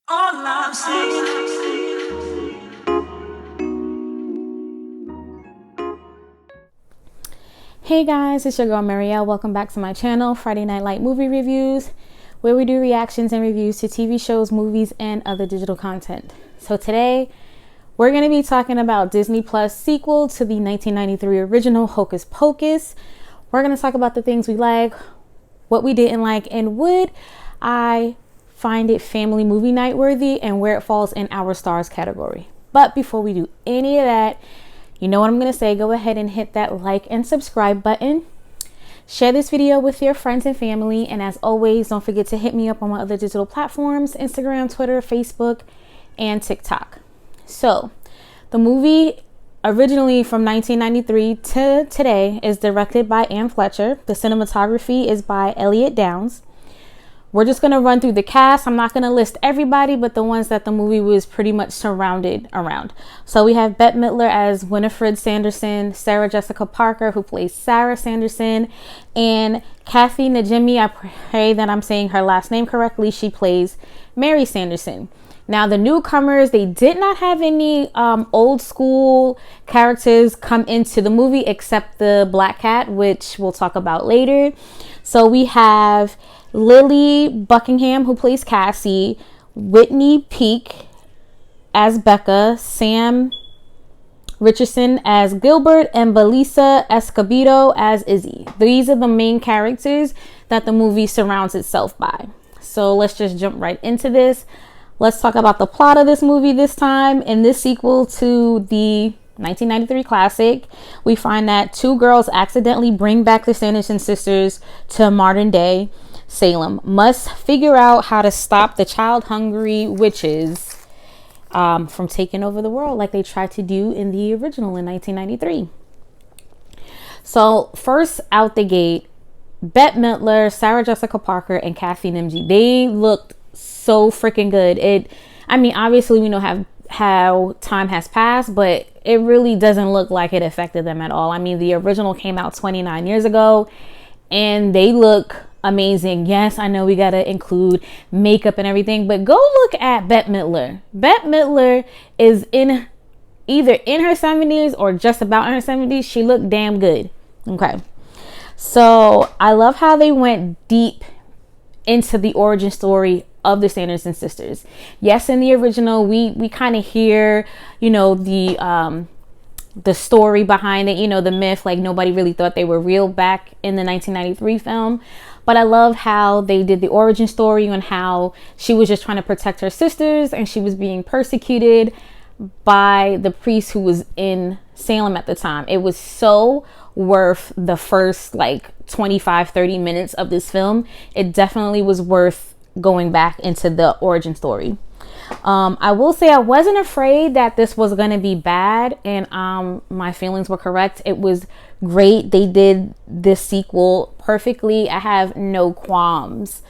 All I'm saying. Hey guys, it's your girl Marielle. Welcome back to my channel, Friday Night Light Movie Reviews, where we do reactions and reviews to TV shows, movies, and other digital content. So today, we're going to be talking about Disney Plus sequel to the 1993 original Hocus Pocus. We're going to talk about the things we like, what we didn't like, and would I find it family movie night worthy, and where it falls in our stars category. But before we do any of that, you know what I'm going to say. Go ahead and hit that like and subscribe button. Share this video with your friends and family. And as always, don't forget to hit me up on my other digital platforms, Instagram, Twitter, Facebook, and TikTok. So the movie, originally from 1993 to today, is directed by Anne Fletcher. The cinematography is by Elliot Downs. We're just going to run through the cast. I'm not going to list everybody, but the ones that the movie was pretty much surrounded around. So we have Bette Midler as Winifred Sanderson, Sarah Jessica Parker, who plays Sarah Sanderson, and Kathy Najimy, I pray that I'm saying her last name correctly, she plays Mary Sanderson. Now, the newcomers, they did not have any old school characters come into the movie except the Black Cat, which we'll talk about later. So we have Lily Buckingham, who plays Cassie, Whitney Peak as Becca, Sam Richardson as Gilbert, and Belisa Escobedo as Izzy. These are the main characters that the movie surrounds itself by. So let's just jump right into this. Let's talk about the plot of this movie this time. In this sequel to the 1993 classic, we find that two girls accidentally bring back the Sanderson sisters to modern day Salem, must figure out how to stop the child-hungry witches from taking over the world like they tried to do in the original in 1993. So first out the gate, Bette Midler, Sarah Jessica Parker, and Kathy Najimy, they looked so freaking good. Obviously we know how time has passed, but it really doesn't look like it affected them at all. I mean, the original came out 29 years ago and they look amazing. Yes, I know we gotta include makeup and everything, but go look at Bette Midler. Bette Midler is either in her 70s or just about in her 70s. She looked damn good. Okay. So I love how they went deep into the origin story of the Sanderson sisters. Yes, in the original, we kind of hear, the story behind it, the myth, like nobody really thought they were real back in the 1993 film. But I love how they did the origin story and how she was just trying to protect her sisters and she was being persecuted by the priest who was in Salem at the time. It was so worth the first 25-30 minutes of this film. It definitely was worth going back into the origin story. I will say I wasn't afraid that this was going to be bad, and my feelings were correct. It was great. They did this sequel perfectly. I have no qualms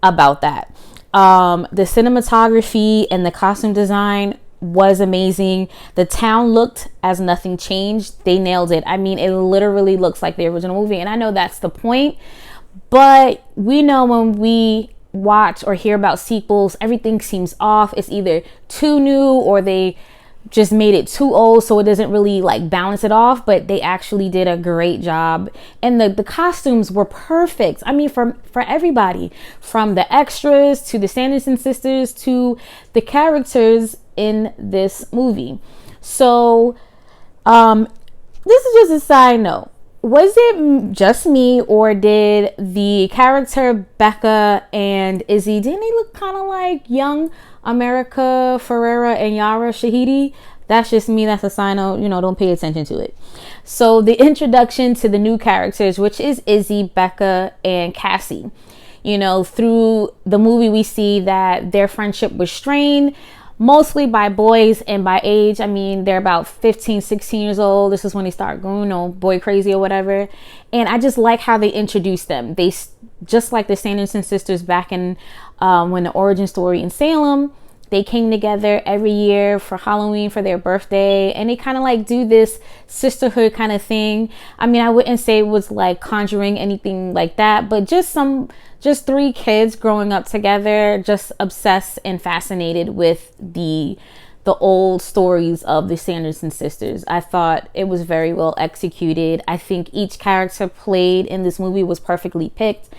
about that. The cinematography and the costume design was amazing. The town looked as nothing changed. They nailed it. I mean, it literally looks like the original movie, and I know that's the point, but we know when we watch or hear about sequels, everything seems off. It's either too new or they just made it too old, so it doesn't really balance it off. But they actually did a great job, and the costumes were perfect. I mean, for everybody, from the extras to the Sanderson sisters to the characters in this movie. So this is just a side note. Was it just me, or did the character Becca and Izzy, didn't they look kind of like young America Ferrera and Yara Shahidi? That's just me. That's a sign of, don't pay attention to it. So the introduction to the new characters, which is Izzy, Becca, and Cassie. Through the movie, we see that their friendship was strained, mostly by boys and by age. I mean, they're about 15, 16 years old. This is when they start going, boy crazy or whatever. And I just like how they introduced them. They, just like the Sanderson sisters back in when the origin story in Salem, They came together every year for Halloween for their birthday, and they kind of like do this sisterhood kind of thing. I mean, I wouldn't say it was like Conjuring, anything like that, but just three kids growing up together, just obsessed and fascinated with the old stories of the Sanderson sisters. I thought it was very well executed. I think each character played in this movie was perfectly picked.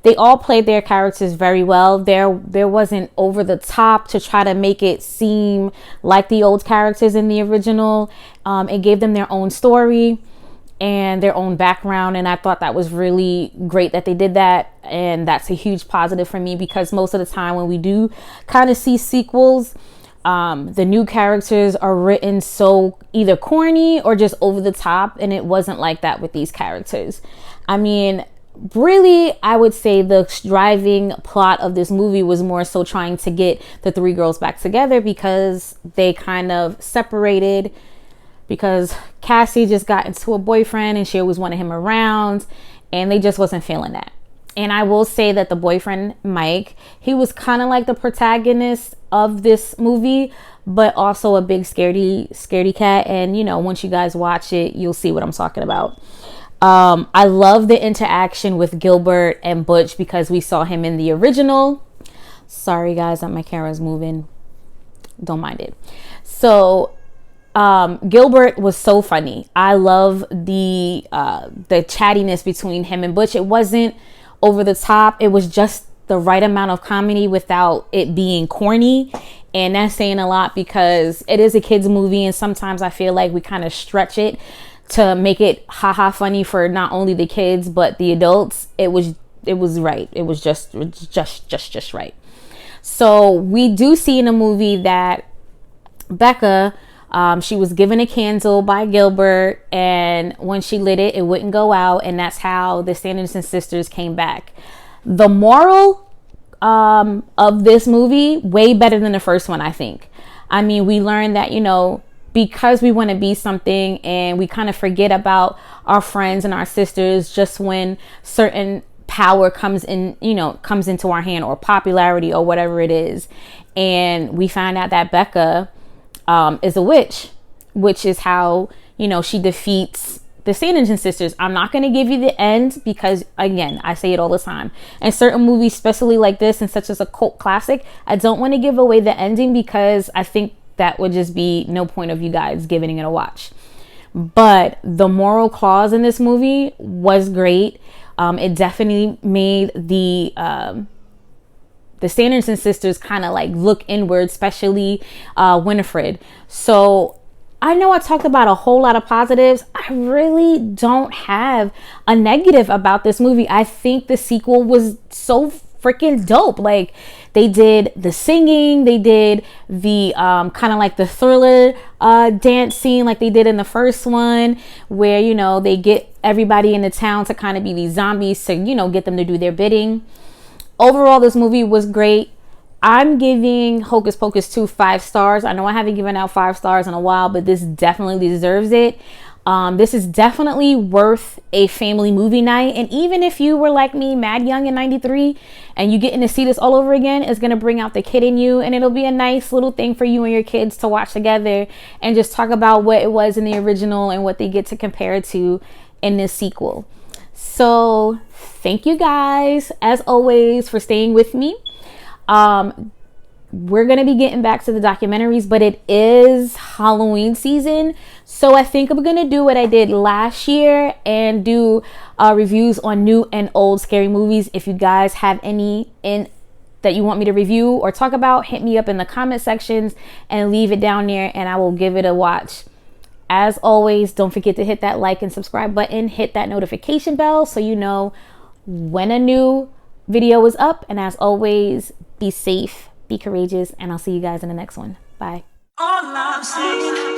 They all played their characters very well. There wasn't over the top to try to make it seem like the old characters in the original. It gave them their own story and their own background, and I thought that was really great that they did that. And that's a huge positive for me, because most of the time when we do kind of see sequels, the new characters are written so either corny or just over the top, and it wasn't like that with these characters. I mean, really, I would say the driving plot of this movie was more so trying to get the three girls back together, because they kind of separated because Cassie just got into a boyfriend and she always wanted him around, and they just wasn't feeling that. And I will say that the boyfriend, Mike, he was kind of like the protagonist of this movie, but also a big scaredy cat. And, you know, once you guys watch it, you'll see what I'm talking about. I love the interaction with Gilbert and Butch, because we saw him in the original. Sorry guys that my camera's moving. Don't mind it. So Gilbert was so funny. I love the chattiness between him and Butch. It wasn't over the top. It was just the right amount of comedy without it being corny. And that's saying a lot, because it is a kids movie, and sometimes I feel like we kind of stretch it to make it haha funny for not only the kids but the adults. It was right. It was just right. So we do see in the movie that Becca, she was given a candle by Gilbert, and when she lit it, it wouldn't go out, and that's how the Sanderson sisters came back. The moral of this movie, way better than the first one, I think. I mean, we learned that, you know, because we want to be something and we kind of forget about our friends and our sisters just when certain power comes in, you know, comes into our hand, or popularity or whatever it is. And we find out that Becca is a witch, which is how, you know, she defeats the Sanderson sisters. I'm not going to give you the end, because again, I say it all the time, and certain movies, especially like this and such as a cult classic, I don't want to give away the ending, because I think that would just be no point of you guys giving it a watch. But the moral clause in this movie was great. It definitely made the Sanderson sisters kind of like look inward, especially Winifred. So I know I talked about a whole lot of positives. I really don't have a negative about this movie. I think the sequel was so freaking dope. Like, they did the singing, they did the kind of like the thriller dance scene like they did in the first one, where, you know, they get everybody in the town to kind of be these zombies to, you know, get them to do their bidding. Overall, this movie was great. I'm giving Hocus Pocus 2 5 stars. I know I haven't given out 5 stars in a while, but this definitely deserves it. This is definitely worth a family movie night. And even if you were like me, mad young in 93, and you getting to see this all over again, it's going to bring out the kid in you. And it'll be a nice little thing for you and your kids to watch together and just talk about what it was in the original and what they get to compare it to in this sequel. So thank you guys, as always, for staying with me. We're going to be getting back to the documentaries, but it is Halloween season. So I think I'm going to do what I did last year and do reviews on new and old scary movies. If you guys have any that you want me to review or talk about, hit me up in the comment sections and leave it down there, and I will give it a watch. As always, don't forget to hit that like and subscribe button. Hit that notification bell so you know when a new video is up. And as always, be safe, be courageous, and I'll see you guys in the next one. Bye. All I'm saying